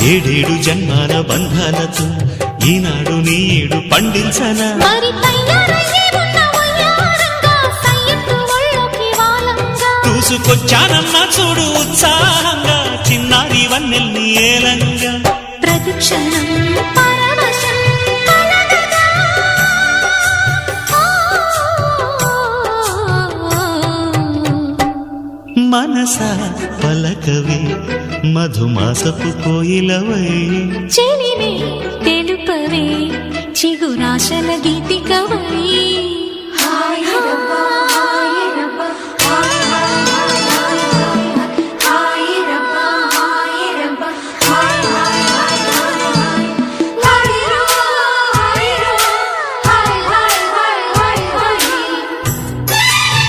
ఏడేడు జన్మాల బంధాలతో ఈనాడు నీడు పండించనా చూసుకొచ్చానన్నా చూడు ఉత్సాహంగా చిన్నారి వన్నెల్ని ఏలంగా ప్రతిక్షణం మనసా పలకవే మధుమాసపు కోయిలవై చెలివే తెలుపవే చిగురాశల గీతికవై